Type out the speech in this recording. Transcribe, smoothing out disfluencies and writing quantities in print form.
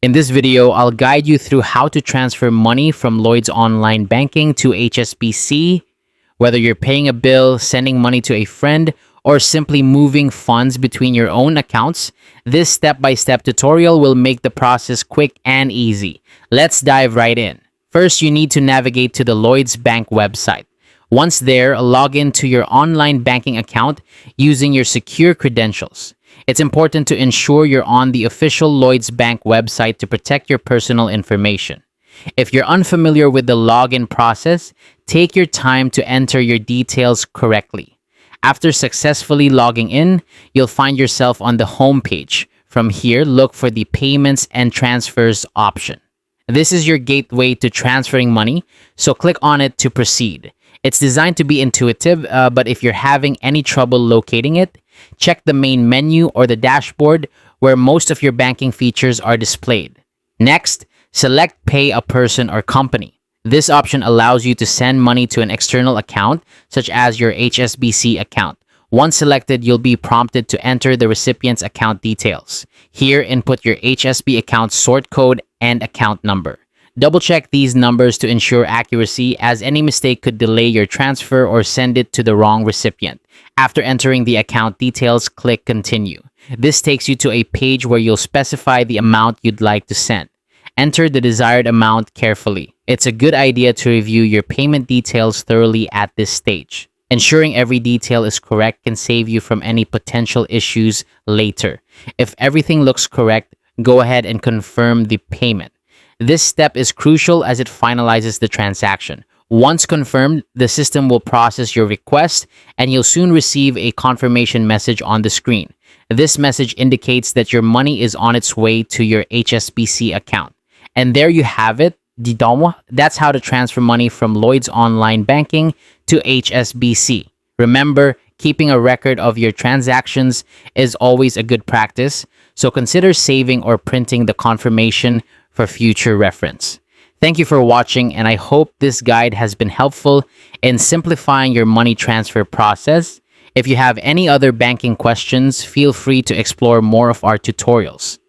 In this video, I'll guide you through how to transfer money from Lloyd's online banking to HSBC, whether you're paying a bill, sending money to a friend, or simply moving funds between your own accounts. This step-by-step tutorial will make the process quick and easy. Let's dive right in. First, you need to navigate to the Lloyd's Bank website. Once there, log in to your online banking account using your secure credentials. It's important to ensure you're on the official Lloyds Bank website to protect your personal information. If you're unfamiliar with the login process, take your time to enter your details correctly. After successfully logging in, you'll find yourself on the home page. From here, look for the Payments and Transfers option. This is your gateway to transferring money, so click on it to proceed. It's designed to be intuitive, but if you're having any trouble locating it, check the main menu or the dashboard where most of your banking features are displayed. Next, select Pay a Person or Company. This option allows you to send money to an external account, such as your HSBC account. Once selected, you'll be prompted to enter the recipient's account details. Here, input your HSB account sort code and account number. Double-check these numbers to ensure accuracy, as any mistake could delay your transfer or send it to the wrong recipient. After entering the account details, click Continue. This takes you to a page where you'll specify the amount you'd like to send. Enter the desired amount carefully. It's a good idea to review your payment details thoroughly at this stage. Ensuring every detail is correct can save you from any potential issues later. If everything looks correct, go ahead and confirm the payment. This step is crucial as it finalizes the transaction. Once confirmed, the system will process your request and you'll soon receive a confirmation message on the screen. This message indicates that your money is on its way to your HSBC account. And there you have it. That's how to transfer money from Lloyd's online banking to HSBC. Remember, keeping a record of your transactions is always a good practice, so consider saving or printing the confirmation for future reference. Thank you for watching, and I hope this guide has been helpful in simplifying your money transfer process. If you have any other banking questions, feel free to explore more of our tutorials.